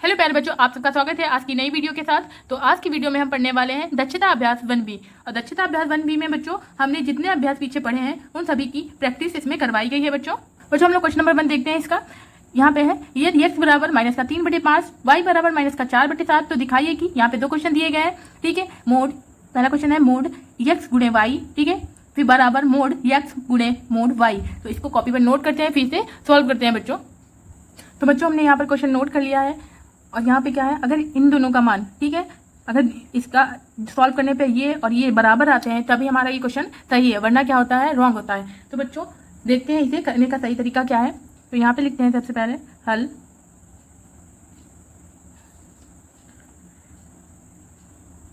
Hello प्यारे बच्चों, आप सबका स्वागत है आज की नई वीडियो के साथ। तो आज की वीडियो में हम पढ़ने वाले हैं दक्षता अभ्यास 1B। और दक्षता अभ्यास 1B में बच्चों हमने जितने अभ्यास पीछे पढ़े हैं उन सभी की प्रैक्टिस इसमें करवाई गई है। बच्चों हम लोग क्वेश्चन नंबर 1 देखते हैं। इसका यहाँ पे है यदि x बराबर -3/5 y बराबर -4/7, तो दिखाइए कि यहाँ पे दो क्वेश्चन दिए गए हैं। ठीक है, मोड पहला क्वेश्चन है मोड x गुणे वाई, ठीक है, फिर बराबर मोड x गुणे मोड y। तो इसको कॉपी पर नोट करते हैं, फिर से सॉल्व करते हैं बच्चों। तो बच्चों हमने यहाँ पर क्वेश्चन नोट कर लिया है और यहाँ पे क्या है, अगर इन दोनों का मान, ठीक है, अगर इसका सॉल्व करने पे ये और ये बराबर आते हैं तभी हमारा ये क्वेश्चन सही है, वरना क्या होता है, रॉन्ग होता है। तो बच्चों देखते हैं इसे करने का सही तरीका क्या है। तो यहाँ पे लिखते हैं सबसे पहले हल।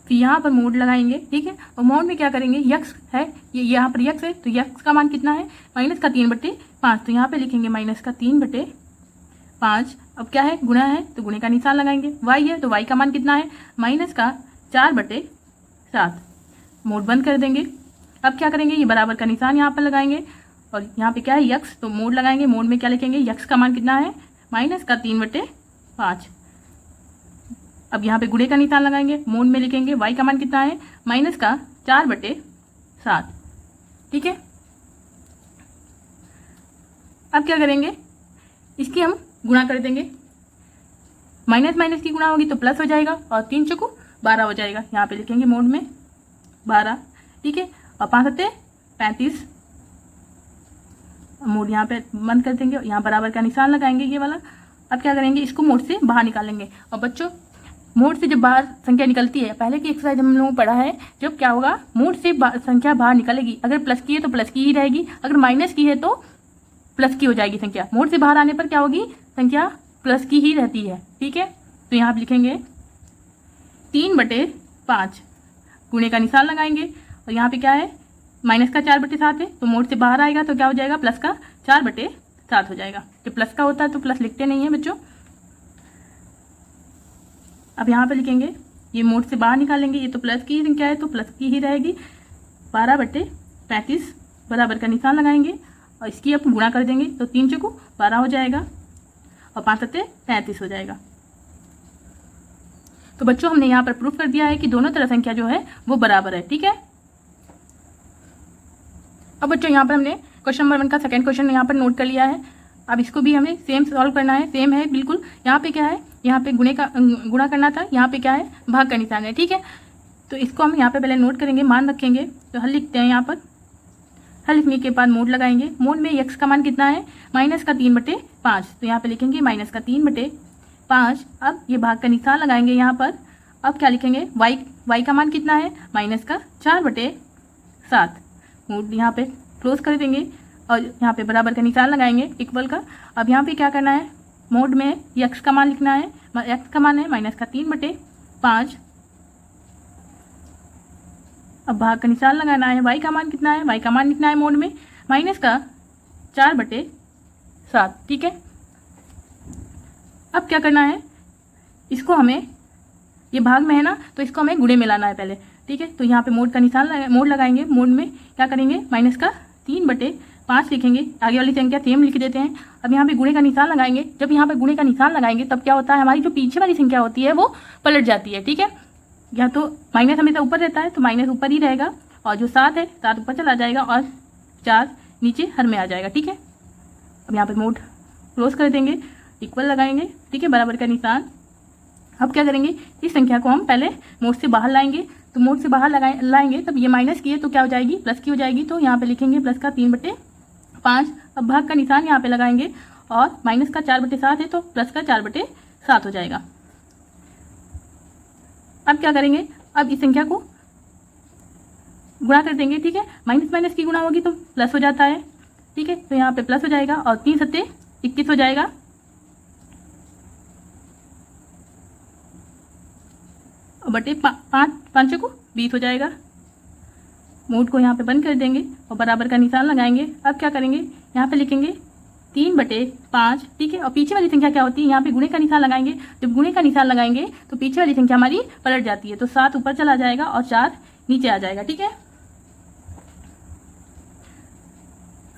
फिर यहाँ पर मोड लगाएंगे, ठीक है, और मोड में क्या करेंगे, यक्स है, ये यहाँ पर यक्स है, तो यक्स का मान कितना है, -3/5। तो यहाँ पे लिखेंगे -3/5। अब क्या है, गुणा है तो गुणे का निशान लगाएंगे। y है तो y का मान कितना है, -4/7। मोड बंद कर देंगे। अब क्या करेंगे, ये बराबर का निशान यहाँ पर लगाएंगे और यहाँ पे क्या है यक्स, तो मोड लगाएंगे। मोड में क्या लिखेंगे, यक्स का मान कितना है, -3/5। अब यहाँ पे गुणे का निशान लगाएंगे। मोड में लिखेंगे y का मान कितना है, -4/7। ठीक है, अब क्या करेंगे, इसकी हम गुणा कर देंगे। माइनस माइनस की गुणा होगी तो प्लस हो जाएगा और 3 चौको 12 हो जाएगा। यहाँ पे लिखेंगे मोड में 12, ठीक है, और 5 सत्ते 35। मोड यहाँ पे बंद कर देंगे और यहाँ बराबर का निशान लगाएंगे ये वाला। अब क्या करेंगे, इसको मोड से बाहर निकालेंगे। और बच्चों मोड से जब बाहर संख्या निकलती है, पहले की एक्सरसाइज हम लोगों को पढ़ा है, जब क्या होगा, मोड से संख्या बाहर निकलेगी, अगर प्लस की है तो प्लस की ही रहेगी, अगर माइनस की है तो प्लस की हो जाएगी संख्या। मोड से बाहर आने पर क्या होगी, संख्या प्लस की ही रहती है। ठीक है, तो यहाँ पे लिखेंगे 3/5, गुणे का निशान लगाएंगे और यहाँ पे क्या है, -4/7 है, तो मोड से बाहर आएगा तो क्या हो जाएगा, प्लस का 4/7 हो जाएगा। जब प्लस का होता है तो प्लस लिखते नहीं है बच्चों। अब यहाँ पे लिखेंगे, ये मोड से बाहर निकालेंगे, ये तो प्लस की संख्या है तो प्लस की ही रहेगी। 12/35 बराबर का निशान लगाएंगे और इसकी अब गुणा कर देंगे तो 3 चौको 12 हो जाएगा और 5 सत्ते 35 हो जाएगा। तो बच्चों हमने यहाँ पर प्रूफ कर दिया है कि दोनों तरह संख्या जो है वो बराबर है। ठीक है, अब बच्चों यहाँ पर हमने क्वेश्चन नंबर 1 का सेकंड क्वेश्चन यहाँ पर नोट कर लिया है। अब इसको भी हमें सेम सॉल्व करना है, सेम है बिल्कुल। यहाँ पे क्या है, यहाँ पे गुणा करना था, यहाँ पे क्या है, भाग का निशान है। ठीक है, तो इसको हम यहाँ पे पहले नोट करेंगे, मान रखेंगे। तो हल लिखते हैं, यहाँ पर हल लिखने के बाद मोड लगाएंगे। मोड में x का मान कितना है, -3/5, तो यहाँ पे लिखेंगे -3/5। अब ये भाग का निशान लगाएंगे यहाँ पर। अब क्या लिखेंगे, y का मान कितना है, -4/7। मोड यहाँ पे क्लोज कर देंगे और यहाँ पे बराबर का निशान लगाएंगे, इक्वल का। अब यहाँ पे क्या करना है, मोड में x का मान लिखना है, x का मान है -3/5। अब भाग का निशान लगाना है, y का मान कितना है, y का मान लिखना है मोड में -4/7। ठीक है, अब क्या करना है, इसको हमें, ये भाग में है ना, तो इसको हमें गुणे में लाना है पहले। ठीक है, तो यहाँ पे मोड का निशान मोड लगाएंगे। मोड में क्या करेंगे, -3/5 लिखेंगे, आगे वाली संख्या सेम लिख देते हैं। अब यहाँ पे गुणे का निशान लगाएंगे। जब यहाँ पे गुणे का निशान लगाएंगे तब क्या होता है, हमारी जो पीछे वाली संख्या होती है वो पलट जाती है। ठीक है, या तो माइनस हमेशा ऊपर रहता है तो माइनस ऊपर ही रहेगा और जो 7 है 7 ऊपर चला जाएगा और 4 नीचे हर में आ जाएगा। ठीक है, अब यहाँ पे मोड क्लोज कर देंगे, इक्वल लगाएंगे, ठीक है, बराबर का निशान। अब क्या करेंगे, इस संख्या को हम पहले मोड से बाहर लाएंगे। तो मोड से बाहर लाएंगे तब ये माइनस की है तो क्या हो जाएगी, प्लस की हो जाएगी। तो यहाँ पे लिखेंगे प्लस का 3/5। अब भाग का निशान यहाँ पे लगाएंगे और माइनस का 4/7 है तो प्लस का 4/7 हो जाएगा। अब क्या करेंगे, अब इस संख्या को गुणा कर देंगे। ठीक है, माइनस माइनस की गुणा होगी तो प्लस हो जाता है। ठीक है, तो यहाँ पे प्लस हो जाएगा और 3 सत्ते 21 हो जाएगा। और बटे 5 को 20 हो जाएगा। मोड को यहाँ पे बंद कर देंगे और बराबर का निशान लगाएंगे। अब क्या करेंगे, यहाँ पे लिखेंगे 3/5। ठीक है, और पीछे वाली संख्या क्या होती है, यहाँ पे गुणे का निशान लगाएंगे। जब गुणे का निशान लगाएंगे तो पीछे वाली संख्या हमारी पलट जाती है, तो 7 ऊपर चला जाएगा और 4 नीचे आ जाएगा। ठीक है,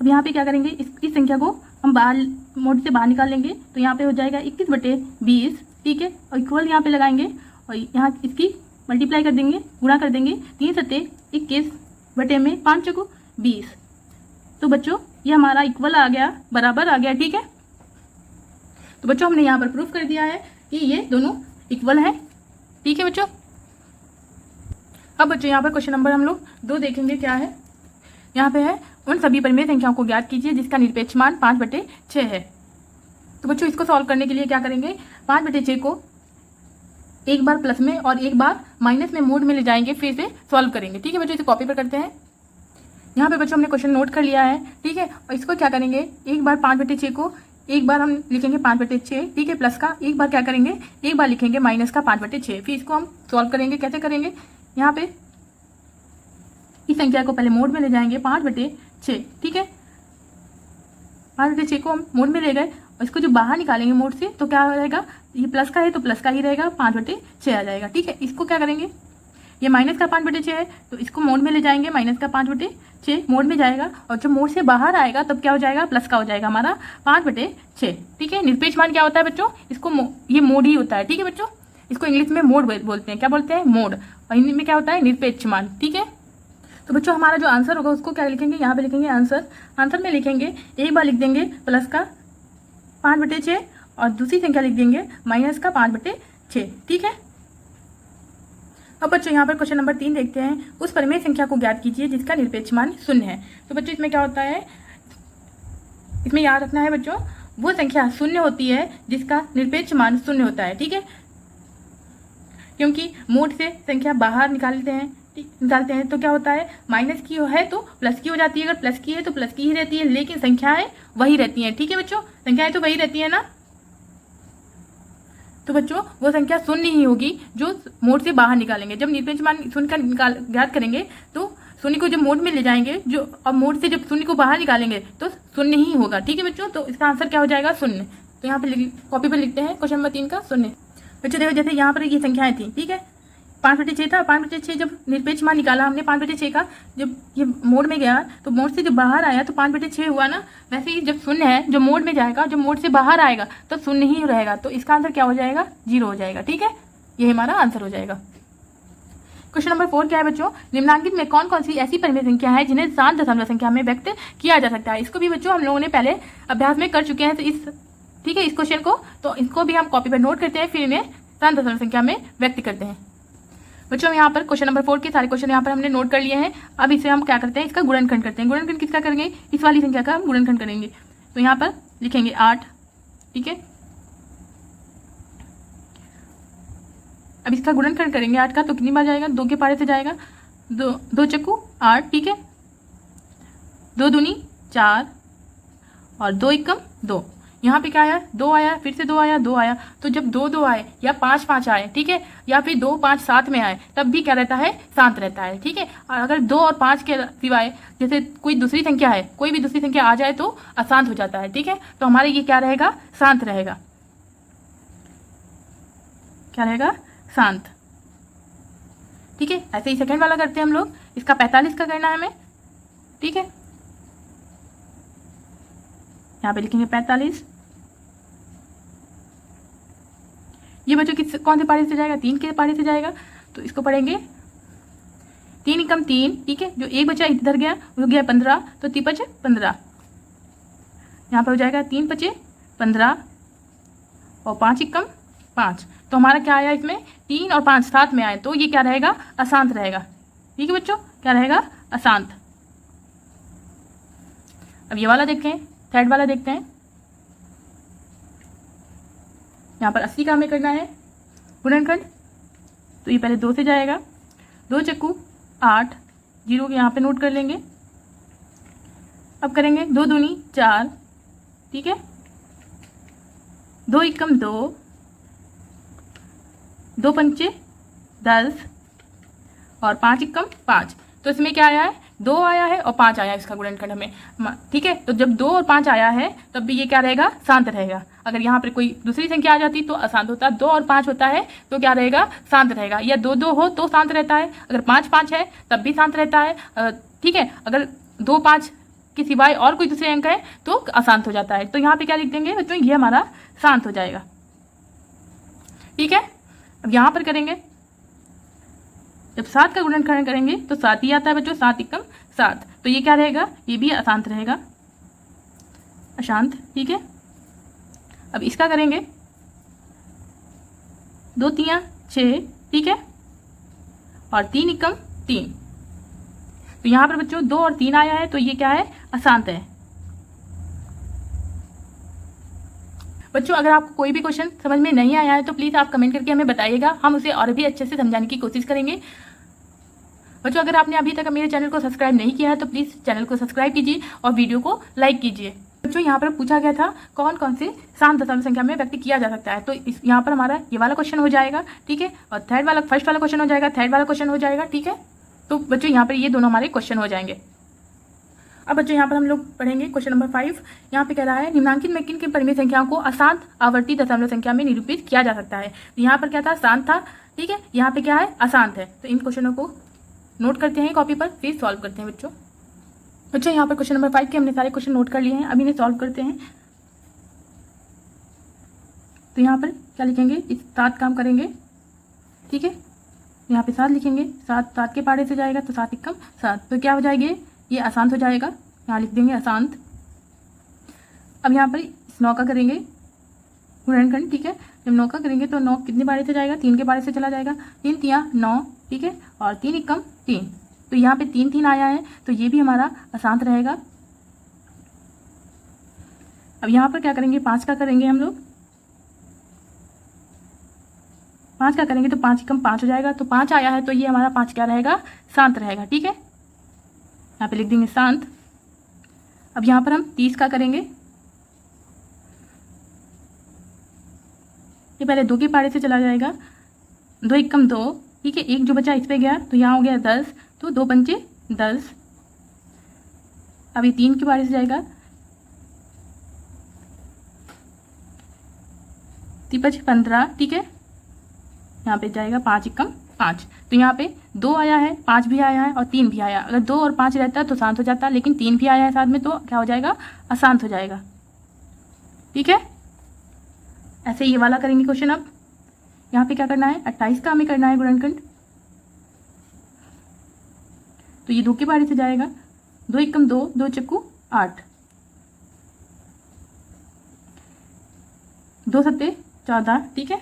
अब यहाँ पे क्या करेंगे, इस संख्या को हम मोड से बाहर निकाल लेंगे। तो यहाँ पे हो जाएगा 21/20, ठीक है, और इक्वल यहाँ पे लगाएंगे और यहाँ इसकी मल्टीप्लाई कर देंगे, गुणा कर देंगे। 3 सत्ते 21 बटे में 5 चौको 20। तो बच्चों ये हमारा इक्वल आ गया, बराबर आ गया। ठीक है, तो बच्चों हमने यहाँ पर प्रूफ कर दिया है कि ये दोनों इक्वल हैं। ठीक है बच्चों, अब बच्चों यहाँ पर क्वेश्चन नंबर हम लोग 2 देखेंगे क्या है। यहाँ पे है उन सभी परिमेय संख्याओं को ज्ञात कीजिए जिसका निरपेक्ष मान 5/6 है। तो बच्चों इसको सॉल्व करने के लिए क्या करेंगे, 5/6 को एक बार प्लस में और एक बार माइनस में मोड में ले जाएंगे, फिर से सॉल्व करेंगे। ठीक है बच्चों, इसे कॉपी पर करते हैं। यहाँ पे बच्चों हमने क्वेश्चन नोट कर लिया है। ठीक है, और इसको क्या करेंगे, एक बार 5/6 को एक बार हम लिखेंगे 5/6। ठीक है, प्लस का एक बार क्या करेंगे, एक बार लिखेंगे माइनस का 5/6। फिर इसको हम सॉल्व करेंगे। कैसे करेंगे, यहाँ पे इस संख्या को पहले मोड में ले जाएंगे 5/6। ठीक है, 5/6 को हम मोड में ले गए और इसको जो बाहर निकालेंगे मोड से तो क्या रहेगा, ये प्लस का है तो प्लस का ही रहेगा, 5/6 आ जाएगा। ठीक है, इसको क्या करेंगे, ये माइनस का 5/6 है तो इसको मोड में ले जाएंगे, माइनस का 5/6 मोड में जाएगा और जब मोड से बाहर आएगा तब क्या हो जाएगा, प्लस का हो जाएगा हमारा 5/6। ठीक है, निरपेक्ष मान क्या होता है बच्चों, इसको ये मोड ही होता है। ठीक है बच्चों, इसको इंग्लिश में मोड बोलते हैं। क्या बोलते हैं, मोड, और हिंदी में क्या होता है, निरपेक्ष मान। ठीक है, तो बच्चों हमारा जो आंसर होगा उसको क्या लिखेंगे, यहाँ पे लिखेंगे आंसर। आंसर में लिखेंगे, एक बार लिख देंगे प्लस का 5/6 और दूसरी संख्या लिख देंगे माइनस का 5/6। ठीक है, अब बच्चों यहाँ पर क्वेश्चन नंबर 3 देखते हैं। उस परिमेय संख्या को ज्ञात कीजिए जिसका निरपेक्ष मान 0 है। तो बच्चों इसमें क्या होता है, इसमें याद रखना है बच्चों, वो संख्या 0 होती है जिसका निरपेक्ष मान 0 होता है। ठीक है, क्योंकि मोड से संख्या बाहर निकालते हैं तो क्या होता है, माइनस की है तो प्लस की हो जाती है, अगर प्लस की है तो प्लस की ही रहती है, लेकिन संख्याएं वही रहती हैं। ठीक है बच्चों, संख्याएं तो वही रहती है ना, तो बच्चों वो संख्या 0 ही होगी जो मोड से बाहर निकालेंगे। जब निरपेक्ष मान 0 का ज्ञात करेंगे तो 0 को जब मोड में ले जाएंगे जो, और मोड से जब 0 को बाहर निकालेंगे तो 0 ही होगा। ठीक है बच्चों, तो इसका आंसर क्या हो जाएगा, 0। तो यहाँ पे कॉपी पर लिखते हैं क्वेश्चन नंबर 3 का 0। बच्चों देखो, जैसे यहाँ पर ये संख्याएं थी, ठीक है, 5/6 था, 5/6 जब निरपेक्ष मान निकाला हमने 5/6 का, जब ये मोड में गया तो मोड से जब बाहर आया तो 5/6 हुआ ना। वैसे ही जब 0 है, जो मोड में जाएगा, जब मोड से बाहर आएगा तो 0 ही रहेगा, तो इसका आंसर क्या हो जाएगा, 0 हो जाएगा। ठीक है, ये हमारा आंसर हो जाएगा। क्वेश्चन नंबर 4 क्या है बच्चों, निम्नलिखित में कौन कौन सी ऐसी परिमेय संख्या है जिन्हें 7 दशमलव संख्या में व्यक्त किया जा सकता है। इसको भी बच्चों हम लोगों ने पहले अभ्यास में कर चुके हैं, तो ठीक है, इस क्वेश्चन को तो इसको भी हम कॉपी पर नोट करते हैं, फिर इन्हें 7 दशमलव संख्या में व्यक्त करते हैं। बच्चों हम यहाँ पर क्वेश्चन नंबर 4 के सारे क्वेश्चन यहाँ पर हमने नोट कर लिए हैं। अब इसे हम क्या करते हैं, इसका गुणनखंड करते हैं। गुणनखंड किसका करेंगे, इस वाली संख्या का हम गुणनखंड करेंगे। तो यहाँ पर लिखेंगे 8। ठीक है, अब इसका गुणनखंड करेंगे 8 का, तो कितनी बार जाएगा, 2 के पारे से जाएगा, 2 चक्कू 8। ठीक है, 2 दूनी 4 और 2 एकम 2। यहाँ पे क्या आया, 2 आया, फिर से 2 आया, 2 आया। तो जब 2 2 आए या 5 5 आए, ठीक है, या फिर 2 5 साथ में आए, तब भी क्या रहता है, शांत रहता है। ठीक है, और अगर 2 और 5 के सिवाय जैसे कोई दूसरी संख्या है, कोई भी दूसरी संख्या आ जाए तो अशांत हो जाता है। ठीक है, तो हमारे ये क्या रहेगा, शांत रहेगा। क्या रहेगा, शांत। ठीक है, ऐसे ही सेकंड वाला करते हैं हम लोग। इसका 45 का करना है हमें। ठीक है, यहाँ पे लिखेंगे 45। ये बच्चों कौन से पारे से जाएगा, 3 के पारे से जाएगा, तो इसको पढ़ेंगे 3 एकम 3। ठीक है, जो एक बचा इधर गया वो गया 15, तो 3 5 15। यहाँ पर हो जाएगा 3 5 15 और 5 एकम 5। तो हमारा क्या आया, इसमें 3 और 5 साथ में आए, तो ये क्या रहेगा, अशांत रहेगा। ठीक है बच्चों, क्या रहेगा, अशांत। अब ये वाला देखते हैं, थर्ड वाला देखते हैं। यहाँ पर 80 का हमें करना है गुणनखंड, तो ये पहले 2 से जाएगा, 2 चक्कू 8, 0 के यहाँ पे नोट कर लेंगे। अब करेंगे 2 दूनी 4। ठीक है, 2 एकम 2, 2 पंचे 10 और 5 एकम 5। तो इसमें क्या आया है, 2 आया है और 5 आया है इसका गुणनखंड हमें। ठीक है, तो जब 2 और 5 आया है तब भी ये क्या रहेगा, शांत रहेगा। अगर यहाँ पर कोई दूसरी संख्या आ जाती तो अशांत होता। 2 और 5 होता है तो क्या रहेगा, शांत रहेगा। या 2 2 हो तो शांत रहता है, अगर 5 5 है तब भी शांत रहता है। ठीक है, अगर 2 5 के सिवाय और कोई दूसरे अंक है तो अशांत हो जाता है। तो यहाँ पे क्या लिख देंगे बच्चों, ये हमारा शांत हो जाएगा। ठीक है। अब यहाँ पर करेंगे, जब 7 का गुणनखंड करेंगे तो 7 ही आता है बच्चों, 7 एकम 7, तो ये क्या रहेगा, ये भी अशांत रहेगा, अशांत। ठीक है। अब इसका करेंगे 2 तियां 6, ठीक है, और 3 एकम 3, तो यहाँ पर बच्चों 2 और 3 आया है, तो ये क्या है, अशांत है। बच्चों अगर आपको कोई भी क्वेश्चन समझ में नहीं आया है तो प्लीज़ आप कमेंट करके हमें बताइएगा, हम उसे और भी अच्छे से समझाने की कोशिश करेंगे। बच्चों अगर आपने अभी तक मेरे चैनल को सब्सक्राइब नहीं किया है तो प्लीज़ चैनल को सब्सक्राइब कीजिए और वीडियो को लाइक कीजिए। बच्चों यहाँ पर पूछा गया था कौन कौन से शांत दशमलव संख्या में व्यक्त किया जा सकता है, तो इस यहाँ पर हमारा ये वाला क्वेश्चन हो जाएगा, ठीक है, और फर्स्ट वाला क्वेश्चन हो जाएगा, थर्ड वाला क्वेश्चन हो जाएगा, ठीक है। तो बच्चों यहाँ पर ये दोनों हमारे क्वेश्चन हो जाएंगे। अब बच्चों यहाँ पर हम लोग पढ़ेंगे क्वेश्चन नंबर 5। यहाँ पे कह रहा है निम्नांकित में किन किन परिमेय संख्याओं को अशांत आवर्ती दशमलव संख्या में निरूपित किया जा सकता है। तो यहाँ पर क्या था, शांत था, ठीक है, यहाँ पे क्या है, अशांत है। तो इन क्वेश्चनों को नोट करते हैं कॉपी पर, फिर सॉल्व करते हैं बच्चों। यहाँ पर क्वेश्चन नंबर 5 के हमने सारे क्वेश्चन नोट कर लिए हैं, अभी इन्हें सॉल्व करते हैं। तो यहाँ पर क्या लिखेंगे, इस 7 काम करेंगे, ठीक है, यहाँ पे 7 लिखेंगे, 7 के पाड़े से जाएगा तो 7 एकम 7, तो क्या हो जाएगी, ये अशांत हो जाएगा, यहाँ लिख देंगे अशांत। अब यहाँ पर इस 9 का करेंगे गुणनखंड, ठीक है, जब 9 का करेंगे तो 9 कितने पाड़े से जाएगा, 3 के पाड़े से चला जाएगा, 3 तियां 9, ठीक है, और 3 एकम 3, तो यहाँ पे 3 3 आया है, तो ये भी हमारा अशांत रहेगा। अब यहाँ पर क्या करेंगे, 5 का करेंगे हम लोग, 5 का करेंगे तो 5 एकम 5 हो जाएगा, तो 5 आया है तो ये हमारा 5 क्या रहेगा, शांत रहेगा, ठीक है, यहाँ पे लिख देंगे शांत। अब यहाँ पर हम 30 का करेंगे, ये पहले 2 के पाड़े से चला जाएगा, 2 एकम 2, ठीक है, एक जो बचा इस पे गया तो यहाँ हो गया 10, तो 2 पंचे 10। अब ये 3 के पाड़े से जाएगा, 3 5 15, ठीक है, यहाँ पे जाएगा 5 एकम 5, तो यहाँ पे 2 आया है, 5 भी आया है और 3 भी आया। अगर 2 और 5 रहता तो शांत हो जाता, लेकिन 3 भी आया है साथ में, तो क्या हो जाएगा, अशांत हो जाएगा, ठीक है। ऐसे ये वाला करेंगे क्वेश्चन। अब यहाँ पे क्या करना है, 28 का हमें करना है गुणनखंड, तो ये 2 के पाड़े से जाएगा, 2 एकम 2, 2 चक्कू 8, 2 सत्ते 14, ठीक है,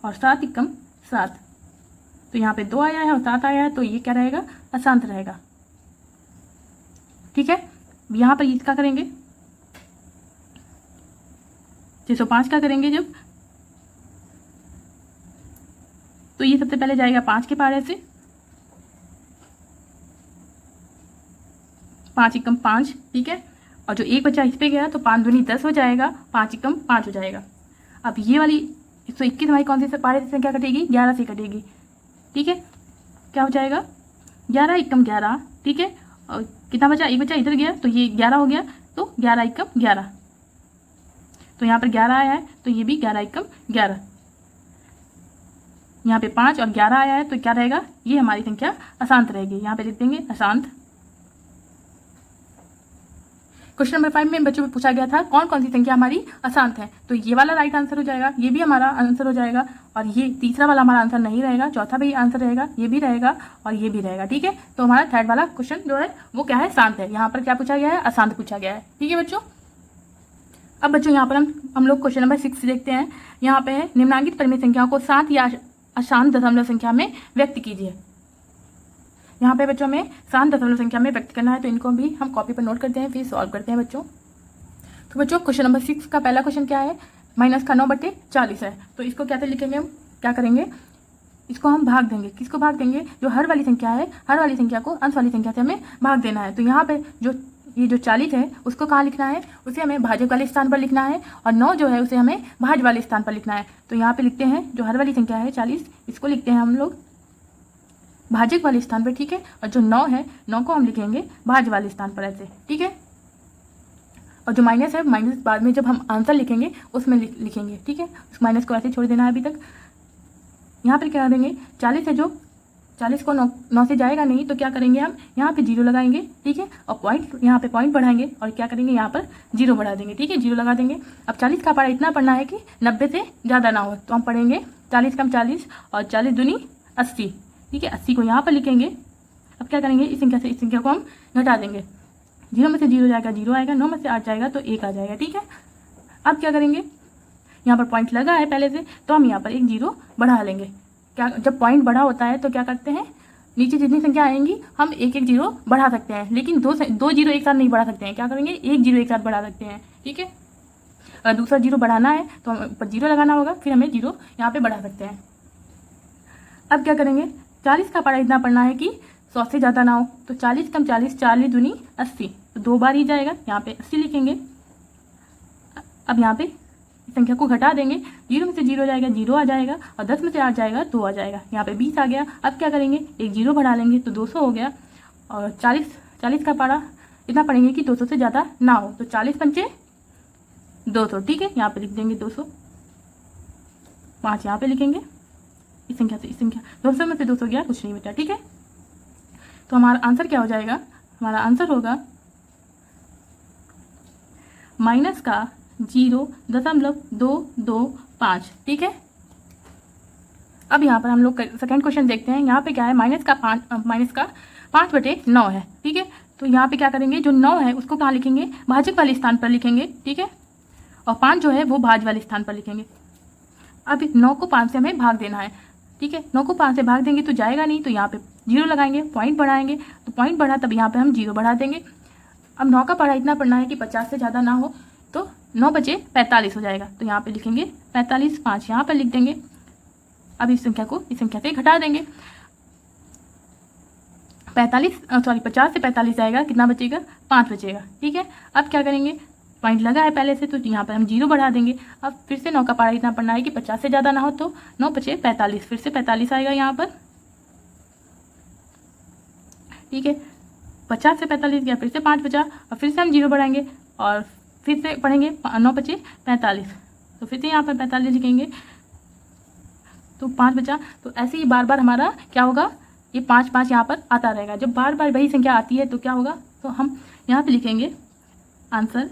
और 7 एकम 7, तो यहाँ पे 2 आया है और 7 आया है, तो ये क्या रहेगा, अशांत रहेगा, ठीक है। यहाँ पर इसका करेंगे 605 का करेंगे जब, तो ये सबसे पहले जाएगा 5 के पाड़े से, 5 एकम 5, ठीक है, और जो एक बचा इस पे गया तो 5 दूनी 10 हो जाएगा, 5 एकम 5 हो जाएगा। अब ये वाली 121 हमारी कौन सी पाड़े से संख्या कटेगी, 11 से कटेगी, ठीक है, क्या हो जाएगा, 11 एकम 11, ठीक है, और कितना बचा, एक बचा इधर गया तो ये 11 हो गया, तो 11 एकम 11, तो यहाँ पर 11 आया है तो ये भी 11 एकम 11, यहाँ पे 5 और 11 आया है तो क्या रहेगा, ये हमारी संख्या अशांत रहेगी, यहाँ पे लिख देंगे अशांत। क्वेश्चन नंबर 5 में बच्चों को पूछा गया था कौन कौन सी संख्या हमारी अशांत है, तो ये वाला राइट आंसर हो जाएगा, ये भी हमारा आंसर हो जाएगा, और ये तीसरा वाला हमारा आंसर नहीं रहेगा, चौथा भी आंसर रहेगा, ये भी रहेगा और ये भी रहेगा, ठीक है। तो हमारा थर्ड वाला क्वेश्चन जो है वो क्या है, शांत है। यहाँ पर क्या पूछा गया है, अशांत पूछा गया है, ठीक है बच्चों। अब बच्चों यहाँ पर हम लोग क्वेश्चन नंबर 6 देखते हैं। यहाँ पे है निम्नांकित परिमेय संख्याओं को शांत या अशांत दशमलव संख्या में व्यक्त कीजिए। यहाँ पे बच्चों में शांत दशमलव संख्या में व्यक्त करना है, तो इनको भी हम कॉपी पर नोट करते हैं, फिर सॉल्व करते हैं बच्चों। तो बच्चों क्वेश्चन नंबर 6 का पहला क्वेश्चन क्या है, -9/40 है, तो इसको क्या लिखेंगे, हम क्या करेंगे, इसको हम भाग देंगे, किसको भाग देंगे, जो हर वाली संख्या है, हर वाली संख्या को अंश वाली संख्या से हमें भाग देना है। तो यहाँ पे जो 40 है उसको कहाँ लिखना है, उसे हमें भाजक वाले स्थान पर लिखना है, और 9 जो है उसे हमें भाज्य वाले स्थान पर लिखना है। तो यहाँ पे लिखते हैं जो हर वाली संख्या है 40, इसको लिखते हैं हम लोग भाजक वाले स्थान पर, ठीक है, और जो 9 है 9 को हम लिखेंगे भाज्य वाले स्थान पर ऐसे, ठीक है। और जो माइनस है, माइनस बाद में जब हम आंसर लिखेंगे उसमें लिखेंगे, ठीक है, उस माइनस को ऐसे छोड़ देना है अभी तक। यहाँ पर क्या देंगे, 40 है जो 40 को 9 से जाएगा नहीं, तो क्या करेंगे हम यहाँ पे 0 लगाएंगे, ठीक है, और पॉइंट यहाँ पे पॉइंट बढ़ाएंगे और क्या करेंगे यहाँ पर 0 बढ़ा देंगे, ठीक है, 0 लगा देंगे। अब 40 का पढ़ा इतना पढ़ना है कि 90 से ज़्यादा ना हो, तो हम पढ़ेंगे 40 कम 40 और 40 दूनी 80, ठीक है, 80 को यहाँ पर लिखेंगे। अब क्या करेंगे, इस संख्या से इस संख्या को हम घटा देंगे, 0 में से 0 जाएगा 0 आएगा, 9 में से 8 जाएगा तो 1 आ जाएगा, ठीक है। अब क्या करेंगे, यहाँ पर पॉइंट लगा है पहले से, तो हम यहाँ पर एक 0 बढ़ा लेंगे। क्या, जब पॉइंट बढ़ा होता है तो क्या करते हैं, नीचे जितनी संख्या आएंगी हम एक 0 बढ़ा सकते हैं, लेकिन दो 0 एक साथ नहीं बढ़ा सकते हैं। क्या करेंगे, एक 0 एक साथ बढ़ा सकते हैं, ठीक है। अगर दूसरा 0 बढ़ाना है तो हमें ऊपर 0 लगाना होगा, फिर हमें 0 यहाँ पे बढ़ा सकते हैं। अब क्या करेंगे, 40 का पढ़ा इतना पढ़ना है कि 100 से ज़्यादा ना हो, तो 40 कम 40 40 दूनी 80, तो 2 बार ही जाएगा, यहाँ पे 80 लिखेंगे। अब यहाँ पे संख्या को घटा देंगे, 0 में से 0 जाएगा 0 आ जाएगा, और 10 में से 8 जाएगा 2 आ जाएगा, यहाँ पे 20 आ गया। अब क्या करेंगे, एक 0 बढ़ा लेंगे तो 200 हो गया, और 40 का पढ़ा इतना पढ़ेंगे कि 200 से ज़्यादा ना हो, तो 40 पंचे 200, ठीक है, यहाँ पे लिख देंगे 200, 5 यहाँ पे लिखेंगे, इस संख्या से इस संख्या 200 में से 200 गया, कुछ नहीं बेटा, ठीक है। तो हमारा आंसर क्या हो जाएगा, हमारा आंसर होगा माइनस का 0.225, ठीक है। अब यहाँ पर हम लोग सेकेंड क्वेश्चन देखते हैं। यहाँ पे क्या है, माइनस का 5/9 है, ठीक है। तो यहाँ पे क्या करेंगे, जो 9 है उसको कहाँ लिखेंगे, भाजक वाले स्थान पर लिखेंगे, ठीक है, और 5 जो है वो भाज्य वाले स्थान पर लिखेंगे। अब 9 को 5 से हमें भाग देना है, ठीक है, 9 को 5 से भाग देंगे तो जाएगा नहीं, तो यहाँ पे 0 लगाएंगे, पॉइंट बढ़ाएंगे, तो पॉइंट बढ़ा तब यहाँ पे हम 0 बढ़ा देंगे। अब 9 का पढ़ा इतना पढ़ना है कि 50 से ज़्यादा ना हो, तो 9 बचे 45 हो जाएगा, तो यहाँ पे लिखेंगे 45, 5 यहाँ पर लिख देंगे। अब इस संख्या को इस संख्या से घटा देंगे, 50 से 45 जाएगा, कितना बचेगा, 5 बचेगा, ठीक है। अब क्या करेंगे, पॉइंट लगा है पहले से, तो यहाँ पर हम 0 बढ़ा देंगे। अब फिर से 9 का पढ़ा इतना पढ़ना है कि 50 से ज़्यादा ना हो, तो 9 बचे 45, फिर से 45 आएगा यहाँ पर, ठीक है, 50 से 45 गया, फिर से 5 बचा, और फिर से हम 0 बढ़ाएंगे और फिर से पढ़ेंगे, 9 बचे 45, तो फिर से यहाँ पर 45 लिखेंगे, तो 5 बचा। तो ऐसे ही बार बार हमारा क्या होगा, ये 5 यहाँ पर आता रहेगा। जब बार बार वही संख्या आती है तो क्या होगा, तो हम यहाँ पे लिखेंगे आंसर,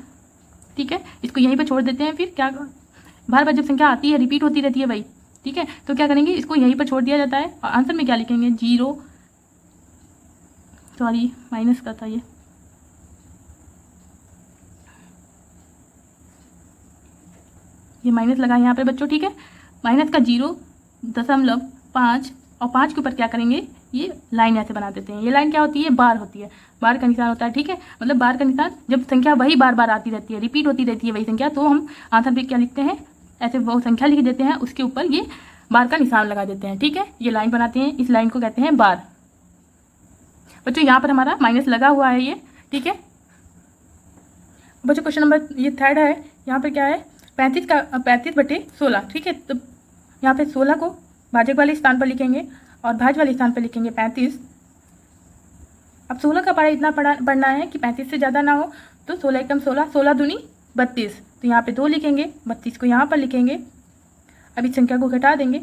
ठीक है। इसको यहीं पे छोड़ देते हैं, फिर क्या, बार बार जब संख्या आती है रिपीट होती रहती है भाई, ठीक है, तो क्या करेंगे, इसको यहीं पर छोड़ दिया जाता है, और आंसर में क्या लिखेंगे, 0, सॉरी माइनस का था ये माइनस लगा यहाँ पे बच्चों, ठीक है, माइनस का 0.5 और 5 के ऊपर क्या करेंगे, ये लाइन ऐसे बना देते हैं। ये लाइन क्या होती है, बार होती है, बार का निशान होता है, ठीक है, मतलब बार का निशान जब संख्या वही बार बार आती रहती है, रिपीट होती रहती है वही संख्या, तो हम आंसर पे क्या लिखते हैं, ऐसे वो संख्या लिख देते हैं, उसके ऊपर ये बार का निशान लगा देते हैं, ठीक है, ये लाइन बनाते हैं, इस लाइन को कहते हैं बार। बच्चों यहाँ पर हमारा माइनस लगा हुआ है ये, ठीक है। बच्चों क्वेश्चन नंबर ये थर्ड है, यहाँ पर क्या है, 35/16, ठीक है। तो यहाँ पे 16 को भाजक वाले स्थान पर लिखेंगे और भाज्य वाले स्थान पर लिखेंगे 35। अब 16 का पढ़ा इतना पढ़ना है कि 35 से ज़्यादा ना हो, तो 16 एकम 16, 16 दूनी 32, तो यहाँ पे 2 लिखेंगे, 32 को यहाँ पर लिखेंगे। अब इस संख्या को घटा देंगे,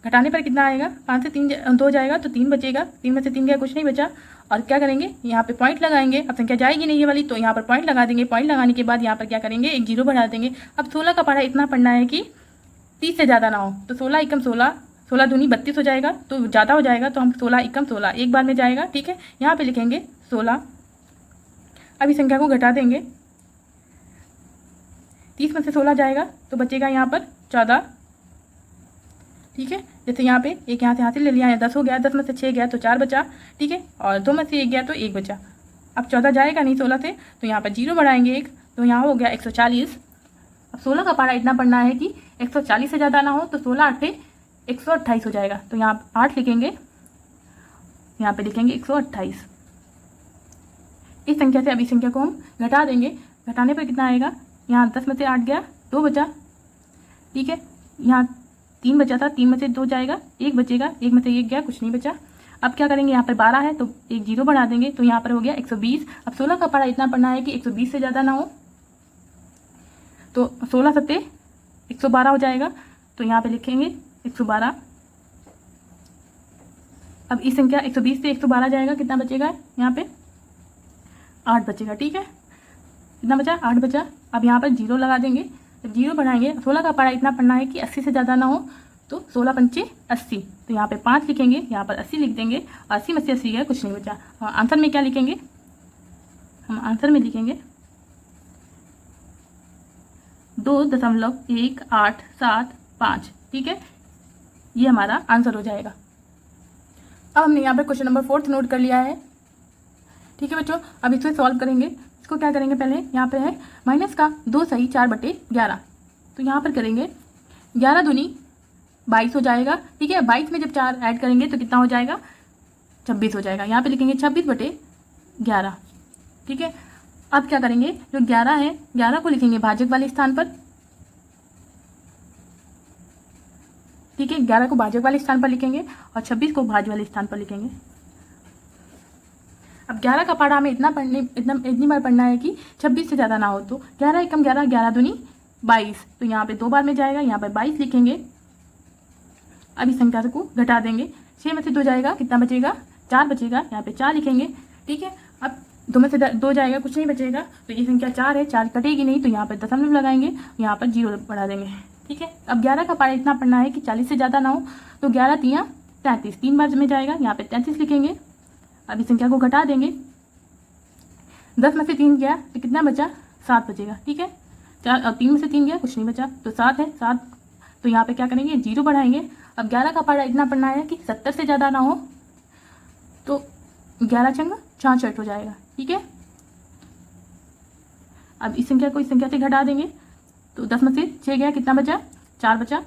घटाने पर कितना आएगा, 5 से 2 जाएगा तो 3 बचेगा, 3 में से 3 गया, कुछ नहीं बचा, और क्या करेंगे, यहाँ पे पॉइंट लगाएंगे। अब संख्या जाएगी नहीं ये वाली, तो यहाँ पर पॉइंट लगा देंगे, पॉइंट लगाने के बाद यहाँ पर क्या करेंगे, एक 0 बढ़ा देंगे। अब 16 का पढ़ा इतना पढ़ना है कि 30 से ज़्यादा ना हो, तो 16 एकम 16, 16 दूनी 32 हो जाएगा, तो ज़्यादा हो जाएगा, तो हम 16 एकम 16 एक बार में जाएगा, ठीक है, यहाँ पे लिखेंगे 16। अब इस संख्या को घटा देंगे, 30 में से 16 जाएगा तो बचेगा यहाँ पर 14, ठीक है। जैसे यहाँ पे एक यहाँ से हासिल ले लिया है, 10 हो गया, 10 में से 6 गया तो 4 बचा, ठीक है, और 2 में से 1 गया तो 1 बचा। अब 14 जाएगा नहीं 16 से, तो यहाँ पर 0 बढ़ाएंगे 1, तो यहाँ हो गया 140। अब 16 का पढ़ा इतना पढ़ना है कि 140 से ज़्यादा ना हो, तो 16 8 128 हो जाएगा, तो यहाँ 8 लिखेंगे, यहाँ पे लिखेंगे 128। इस संख्या से अब इस संख्या को हम घटा देंगे, घटाने पर कितना आएगा, यहाँ 10 में से 8 गया, 2 बचा, ठीक है, यहाँ 3 बचा था, 3 में से 2 जाएगा, 1 बचेगा, 1 में से 1 गया, कुछ नहीं बचा। अब क्या करेंगे, यहाँ पर 12 है तो एक 0 बढ़ा देंगे, तो यहाँ पर हो गया 120। अब 16 का पढ़ा इतना पढ़ना है कि 120 से ज़्यादा ना हो, तो 16 सत्ते 112 हो जाएगा, तो यहाँ पे लिखेंगे 112। अब इस संख्या 120 से 112 जाएगा, कितना बचेगा यहाँ पे? 8 बचेगा। ठीक है, कितना बचा? 8 बचा। अब यहाँ पर 0 लगा देंगे। जब 0 बनाएंगे, 16 का पारा इतना पढ़ना है कि 80 से ज़्यादा ना हो, तो 16 पंचे 80, तो यहाँ पे 5 लिखेंगे, यहाँ पर 80 लिख देंगे। 80 में से 80 गया, कुछ नहीं बचा। और आंसर में क्या लिखेंगे? हम आंसर में लिखेंगे 2.1875। ठीक है, ये हमारा आंसर हो जाएगा। अब हमने यहाँ पे क्वेश्चन नंबर 4 नोट कर लिया है। ठीक है बच्चों, अब इसको सॉल्व करेंगे। इसको क्या करेंगे? पहले यहाँ पे है माइनस का 2 सही 4/11, तो यहाँ पर करेंगे 11 दूनी 22 हो जाएगा। ठीक है, 22 में जब 4 ऐड करेंगे तो कितना हो जाएगा? 26 हो जाएगा। यहाँ पे लिखेंगे 26/11। ठीक है, अब क्या करेंगे? जो 11 है, 11 को लिखेंगे भाजक वाले स्थान पर। ठीक है, 11 को भाजक वाले स्थान पर लिखेंगे और 26 को भाज्य वाले स्थान पर लिखेंगे। अब 11 का पढ़ा हमें इतनी बार पढ़ना है कि 26 से ज़्यादा ना हो। तो 11 एकम 11, 11 दूनी 22, तो यहाँ पे 2 बार में जाएगा, यहाँ पर 22 लिखेंगे। अब इस संख्या को घटा देंगे, 6 में से 2 जाएगा, कितना बचेगा? 4 बचेगा, यहाँ पे 4 लिखेंगे। ठीक है, अब 2 में से 2 जाएगा, कुछ नहीं बचेगा, तो ये संख्या 4 है, 4 कटेगी नहीं, तो यहाँ पर दशमलव लगाएंगे, यहाँ पर 0 बढ़ा देंगे। ठीक है, अब 11 का पारा इतना पढ़ना है कि 40 से ज़्यादा ना हो, तो 11 तियाँ 33, 3 बार में जाएगा, यहाँ पे 33 लिखेंगे। अब इस संख्या को घटा देंगे, 10 में से 3 गया तो कितना बचा? 7 बचेगा। ठीक है, 4 और 3 में से 3 गया, कुछ नहीं बचा, तो 7 है, 7, तो यहाँ पे क्या करेंगे? 0 बढ़ाएंगे। अब 11 का पारा इतना पढ़ना है कि 70 से ज़्यादा ना हो, तो 11 छंग 66 हो जाएगा। ठीक है, अब इस संख्या को इस संख्या से घटा देंगे, तो 10 में से 6 गया, कितना बचा? 4 बचा।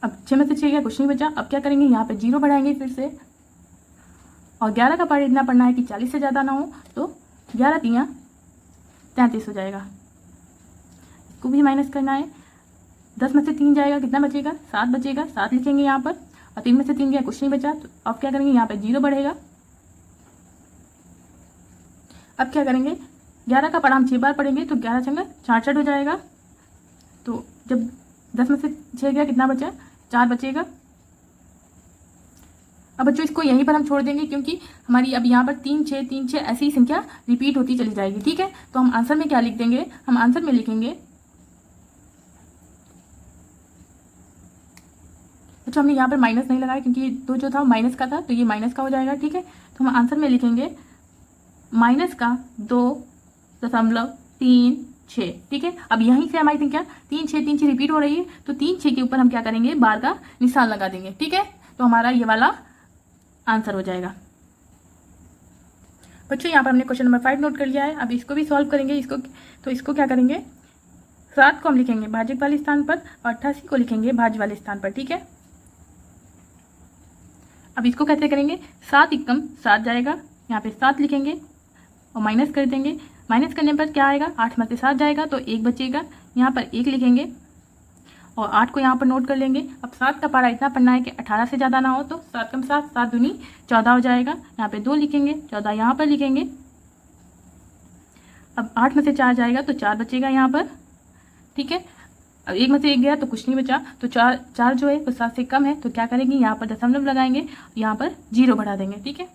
अब 6 में से 6 गया, कुछ नहीं बचा। अब क्या करेंगे? यहाँ पे 0 बढ़ाएंगे फिर से, और 11 का पारा इतना पढ़ना है कि 40 से ज़्यादा ना हो, तो 11 तियाँ 33 हो जाएगा। इसको भी माइनस करना है, 10 में से 3 जाएगा, कितना बचेगा? 7 बचेगा, 7 लिखेंगे यहाँ पर, और 3 में से 3 गया, कुछ नहीं बचा, तो अब क्या करेंगे? यहाँ पे 0 बढ़ेगा। अब क्या करेंगे? 11 का पढ़ा हम 6 बार पढ़ेंगे, तो 11 छंग 66 हो जाएगा। तो जब 10 में से 6 गया, कितना बचा? 4 बचेगा। अब बच्चों इसको यहीं पर हम छोड़ देंगे, क्योंकि हमारी अब यहाँ पर 3 6 3 6 ऐसी संख्या रिपीट होती चली जाएगी। ठीक है, तो हम आंसर में क्या लिख देंगे? हम आंसर में लिखेंगे, अच्छा हमने यहाँ पर माइनस नहीं लगाया क्योंकि तो जो था माइनस का था, तो ये माइनस का हो जाएगा। ठीक है, तो हम आंसर में लिखेंगे माइनस का 2.36। ठीक है, अब यहीं से हमारी संख्या 3 6 3 6 रिपीट हो रही है, तो 3 6 के ऊपर हम क्या करेंगे? बार का निशान लगा देंगे। ठीक है, तो हमारा ये वाला आंसर हो जाएगा। बच्चों यहाँ पर हमने क्वेश्चन नंबर 5 नोट कर लिया है। अब इसको भी सॉल्व करेंगे। इसको क्या करेंगे? 7 को हम लिखेंगे भाजक वाले स्थान पर और 88 को लिखेंगे भाज्य वाले स्थान पर। ठीक है, अब इसको कैसे करेंगे? 7 एकम 7 जाएगा, यहाँ पे 7 लिखेंगे और माइनस कर देंगे। माइनस करने पर क्या आएगा? 8 में से 7 जाएगा, तो 1 बचेगा, यहाँ पर 1 लिखेंगे और 8 को यहाँ पर नोट कर लेंगे। अब 7 का पारा इतना पढ़ना है कि 18 से ज़्यादा ना हो, तो 7 कम 7 7 दूनी 14 हो जाएगा, यहाँ पे 2 लिखेंगे, 14 यहाँ पर लिखेंगे। अब 8 में से 4 जाएगा, तो 4 बचेगा यहाँ पर। ठीक है, अब 1 में से 1 गया तो कुछ नहीं बचा, तो 4 जो है वो 7 से कम है, तो क्या करेंगे? यहाँ पर दशमलव लगाएंगे, यहाँ पर 0 बढ़ा देंगे। ठीक है,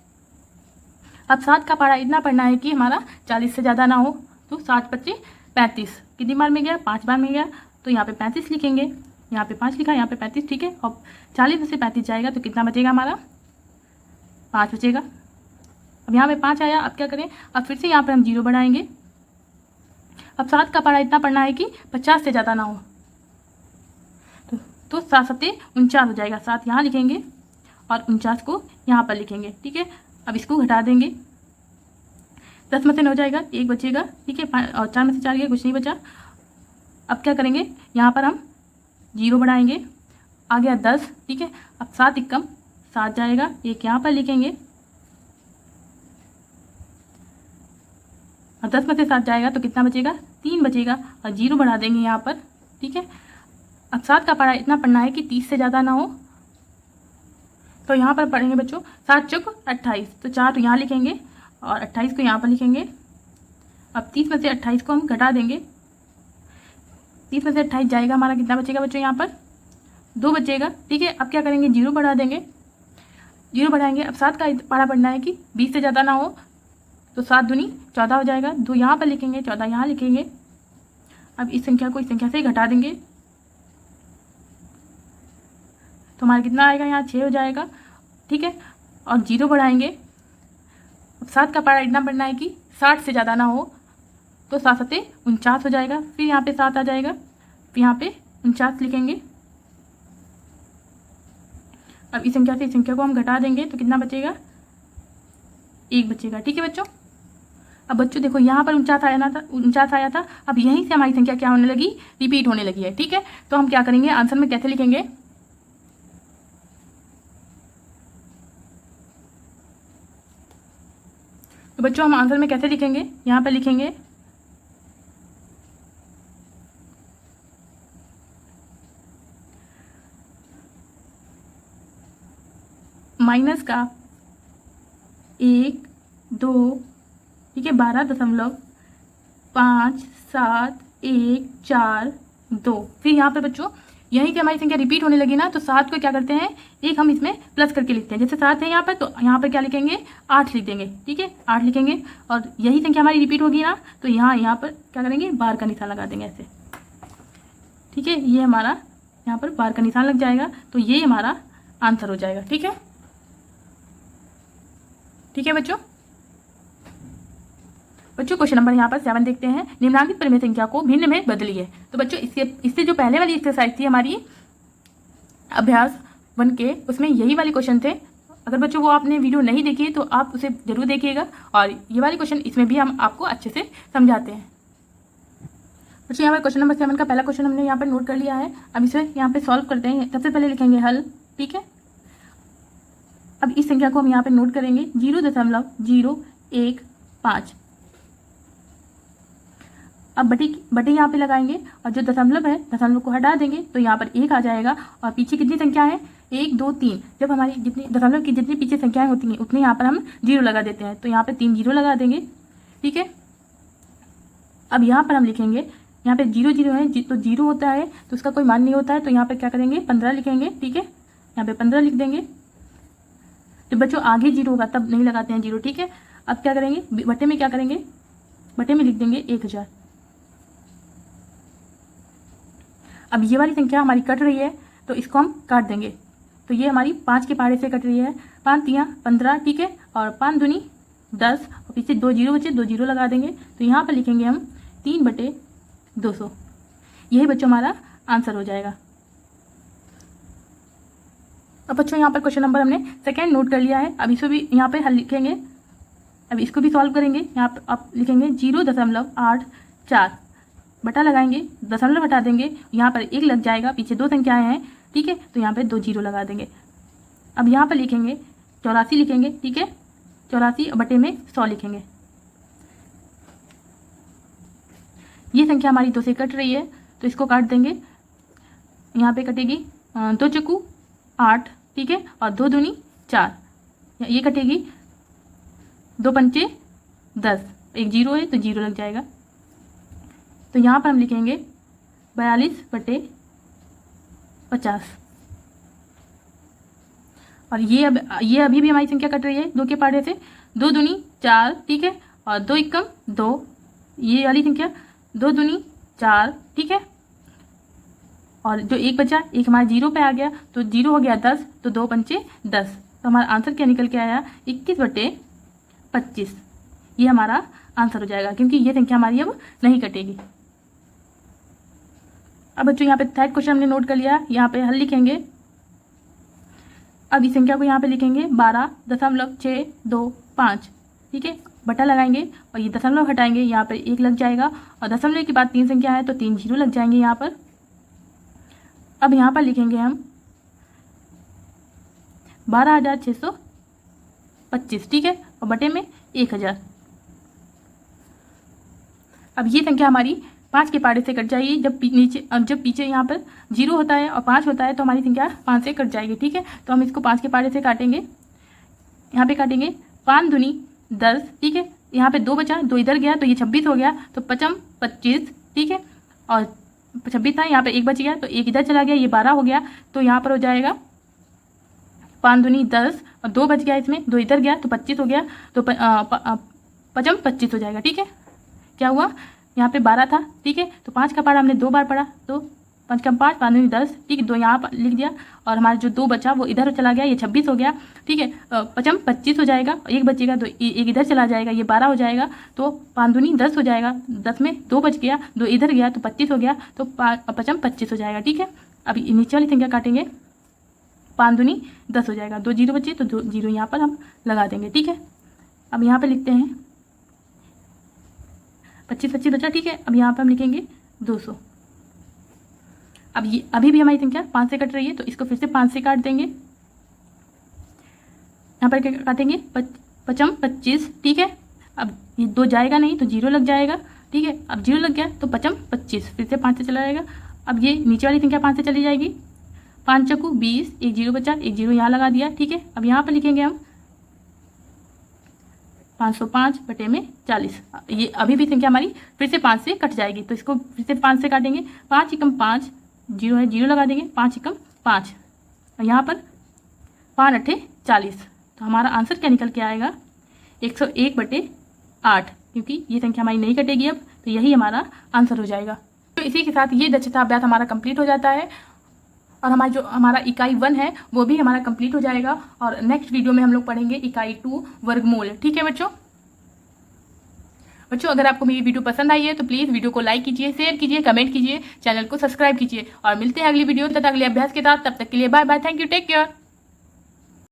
अब 7 का पारा इतना पढ़ना है कि हमारा 40 से ज़्यादा ना हो, तो 7 25 35, कितनी बार में गया? 5 बार में गया, तो यहाँ पे 35 लिखेंगे, यहाँ पे 5 लिखा, यहाँ पे 35। ठीक है, और 40 में से 35 जाएगा, तो कितना बचेगा? हमारा 5 बचेगा। अब यहाँ पे 5 आया, अब क्या करें? अब फिर से यहाँ पर हम 0 बढ़ाएंगे। अब 7 का पारा इतना पढ़ना है कि 50 से ज़्यादा ना हो, तो 7 7 49 हो जाएगा। 7 यहाँ लिखेंगे और 49 को यहाँ पर लिखेंगे। ठीक है, अब इसको घटा देंगे, 10 में से 9 जाएगा, 1 बचेगा। ठीक है, और 4 में से 4 गया, कुछ नहीं बचा। अब क्या करेंगे? यहाँ पर हम 0 बढ़ाएंगे, आ गया 10। ठीक है, अब 7 एकम 7 जाएगा, 1 यहाँ पर लिखेंगे और 10 में से 7 जाएगा, तो कितना बचेगा? 3 बचेगा और 0 बढ़ा देंगे यहाँ पर। ठीक है, अब 7 का पारा इतना पढ़ना है कि 30 से ज़्यादा ना हो, तो यहाँ पर पढ़ेंगे बच्चों 7 चौक 28, तो 4 तो यहाँ लिखेंगे और 28 को यहाँ पर लिखेंगे। अब 30 में से 28 को हम घटा देंगे, 30 में से 28 जाएगा, हमारा कितना बचेगा बच्चों? यहाँ पर 2 बचेगा, ठीक है। अब क्या करेंगे, 0 बढ़ा देंगे, 0 बढ़ाएंगे। अब 7 का पारा पढ़ना है कि 20 से ज़्यादा ना हो, तो 7 दूनी 14 हो जाएगा। 2 यहाँ पर लिखेंगे, 14 यहाँ लिखेंगे। अब इस संख्या को इस संख्या से घटा देंगे तो हमारा कितना आएगा, यहाँ 6 हो जाएगा, ठीक है। और 0 बढ़ाएंगे। अब 7 का पारा इतना पढ़ना है कि 60 से ज़्यादा ना हो, तो 7 7 49 हो जाएगा। फिर यहाँ पे 7 आ जाएगा, फिर यहाँ पे 49 लिखेंगे। अब इस संख्या से इस संख्या को हम घटा देंगे तो कितना बचेगा, 1 बचेगा, ठीक है बच्चों। अब बच्चों देखो यहाँ पर 49 आया था। अब यहीं से हमारी संख्या क्या होने लगी, रिपीट होने लगी है, ठीक है। तो हम क्या करेंगे, आंसर में कैसे लिखेंगे, तो बच्चों हम आंसर में कैसे लिखेंगे, यहाँ पर लिखेंगे माइनस का 1 2, ठीक है, 12.57142। फिर यहाँ पे बच्चों यहीं से हमारी संख्या रिपीट होने लगी ना, तो 7 को क्या करते हैं, एक हम इसमें प्लस करके लिखते हैं। जैसे 7 है यहाँ पर, तो यहाँ पर क्या लिखेंगे, 8 लिख देंगे, ठीक है, 8 लिखेंगे। और यही संख्या हमारी रिपीट होगी ना, तो यहाँ पर क्या करेंगे, बार का निशान लगा देंगे ऐसे, ठीक है। ये हमारा यहाँ पर बार का निशान लग जाएगा, तो ये हमारा आंसर हो जाएगा, ठीक है, ठीक है बच्चों। क्वेश्चन नंबर यहाँ पर 7 देखते हैं, निम्नलिखित परिमेय संख्या को भिन्न में बदलिए। तो बच्चों इससे जो पहले वाली एक्सरसाइज थी हमारी अभ्यास 1 के, उसमें यही वाले क्वेश्चन थे। अगर बच्चों वो आपने वीडियो नहीं देखी है तो आप उसे जरूर देखिएगा, और ये वाले क्वेश्चन इसमें भी हम आपको अच्छे से समझाते हैं। बच्चों यहाँ पर क्वेश्चन नंबर 7 का पहला क्वेश्चन हमने यहाँ पर नोट कर लिया है। अब इसे यहाँ पे सॉल्व करते हैं। सबसे पहले लिखेंगे हल, ठीक है। अब इस संख्या को हम यहाँ पे नोट करेंगे 0.015। अब बटे यहाँ पे लगाएंगे, और जो दशमलव है दशमलव को हटा देंगे तो यहाँ पर 1 आ जाएगा। और पीछे कितनी संख्या है, 1 2 3। जब हमारी जितनी दशमलव की जितनी पीछे संख्याएं होती हैं उतनी यहाँ पर हम 0 लगा देते हैं, तो यहाँ पे 3 0 लगा देंगे, ठीक है। अब यहाँ पर हम लिखेंगे, यहाँ पे 0 0 है तो 0 होता है तो उसका कोई मान नहीं होता है, तो यहाँ पर क्या करेंगे, 15 लिखेंगे, ठीक है। यहाँ पे 15 लिख देंगे। तो बच्चों आगे 0 होगा तब नहीं लगाते हैं 0, ठीक है। अब क्या करेंगे, बटे में क्या करेंगे, बटे में लिख देंगे 1000। अब ये वाली संख्या हमारी कट रही है तो इसको हम काट देंगे, तो ये हमारी 5 के पारे से कट रही है। 5 3 15, ठीक है, और 5 दूनी 10, और पीछे 2 0 बचे, 2 0 लगा देंगे, तो यहाँ पर लिखेंगे हम 3/200। यही बच्चों हमारा आंसर हो जाएगा। अब बच्चों यहाँ पर क्वेश्चन नंबर हमने सेकेंड नोट कर लिया है। अब इसको भी यहाँ पे हल लिखेंगे, अब इसको भी सॉल्व करेंगे। यहाँ पर आप लिखेंगे 0.84, बटा लगाएंगे, दशमलव हटा देंगे, यहाँ पर 1 लग जाएगा, पीछे 2 संख्याएं हैं, ठीक है, तो यहाँ पे 2 0 लगा देंगे। अब यहाँ पर लिखेंगे 84 लिखेंगे, ठीक है, 84 बटे में 100 लिखेंगे। ये संख्या हमारी 2 से कट रही है तो इसको काट देंगे। यहाँ पे कटेगी 2 चक्कू 8, ठीक है, और 2 दूनी 4, ये कटेगी 2 पंचे 10, एक 0 है तो 0 लग जाएगा। तो यहाँ पर हम लिखेंगे 42/50। और ये अभी भी हमारी संख्या कट रही है 2 के पारे से, 2 दूनी 4, ठीक है, और 2 एकम 2, ये वाली संख्या 2 दूनी 4, ठीक है, और जो 1 बचा, 1 हमारा 0 पे आ गया तो 0 हो गया 10, तो 2 पंचे 10, तो हमारा आंसर क्या निकल के आया, 21/25। ये हमारा आंसर हो जाएगा, क्योंकि ये संख्या हमारी अब नहीं कटेगी। अब बच्चों यहाँ पे थर्ड क्वेश्चन हमने नोट कर लिया, यहाँ पे हल लिखेंगे। अब इस संख्या को यहाँ पे लिखेंगे 12.625, ठीक है, बटा लगाएंगे और ये दशमलव हटाएंगे, यहाँ पर 1 लग जाएगा, और दशमलव के बाद 3 संख्या है तो 3 0 लग जाएंगे यहाँ पर। अब यहाँ पर लिखेंगे हम 12,625, ठीक है, और बटे में 1000। अब ये संख्या हमारी 5 के पारे से कट जाएगी। जब पीछे यहाँ पर 0 होता है और 5 होता है तो हमारी संख्या 5 से कट जाएगी, ठीक है। तो हम इसको 5 के पारे से काटेंगे, यहाँ पे काटेंगे 5 दूनी 10, ठीक है, यहाँ पे 2 बचा, 2 इधर गया तो ये 26 हो गया, तो 25, ठीक है, और 26 था, यहाँ पे 1 बच गया तो 1 इधर चला गया, ये 12 हो गया। तो यहाँ पर हो जाएगा 5 दूनी 10 और 2 बच गया, इसमें 2 इधर गया तो 25 हो गया। तो 5 25 हो जाएगा। ठीक है, क्या हुआ, यहाँ पे 12 था। ठीक है, तो 5 का पढ़ा हमने 2 बार पढ़ा, तो 5 का 5 5 दूनी 10। ठीक है, 2 यहाँ पर लिख दिया और हमारा जो 2 बचा वो इधर चला गया, ये 26 हो गया। ठीक है, 5 25 हो जाएगा, 1 बचेगा तो 1 इधर चला जाएगा, ये 12 हो जाएगा। तो 5 दूनी 10 हो जाएगा, 10 में 2 बच गया, 2 इधर गया तो 25 हो गया। तो 5 25 हो जाएगा। ठीक है, अब नीचे वाली संख्या काटेंगे, 5 दूनी 10 हो जाएगा, 2 जीरो बचे तो 2 जीरो यहाँ पर हम लगा देंगे। ठीक है, अब यहाँ पर लिखते हैं 25 25 बचा। ठीक है, अब यहाँ पर हम लिखेंगे 200। अब ये अभी भी हमारी संख्या 5 से कट रही है, तो इसको फिर से 5 से काट देंगे। यहाँ पर क्या काटेंगे, 5 25। ठीक है, अब ये 2 जाएगा नहीं तो 0 लग जाएगा। ठीक है, अब 0 लग गया तो 5 25, फिर से 5 से चला जाएगा। अब ये नीचे वाली संख्या 5 से चली जाएगी, 5 चक्कू 20, 1 0 बचा, 1 0 यहाँ लगा दिया। ठीक है, अब यहाँ पर लिखेंगे हम 505 बटे में 40। ये अभी भी संख्या हमारी फिर से 5 से कट जाएगी, तो इसको फिर से 5 से काटेंगे। 5 एकम 5, 0 है 0 लगा देंगे, 5 एकम 5 और यहाँ पर 5 अट्ठे 40। तो हमारा आंसर क्या निकल के आएगा, 101 बटे 8, क्योंकि ये संख्या हमारी नहीं कटेगी अब, तो यही हमारा आंसर हो जाएगा। तो इसी के साथ ये दक्षता अभ्यास हमारा कंप्लीट हो जाता है और हमारा इकाई 1 है वो भी हमारा कंप्लीट हो जाएगा। और नेक्स्ट वीडियो में हम लोग पढ़ेंगे इकाई 2 वर्गमूल। ठीक है बच्चों, अगर आपको मेरी वीडियो पसंद आई है तो प्लीज़ वीडियो को लाइक कीजिए, शेयर कीजिए, कमेंट कीजिए, चैनल को सब्सक्राइब कीजिए और मिलते हैं अगली वीडियो तथा अगले अभ्यास के साथ। तब तक के लिए bye bye, thank you, take care.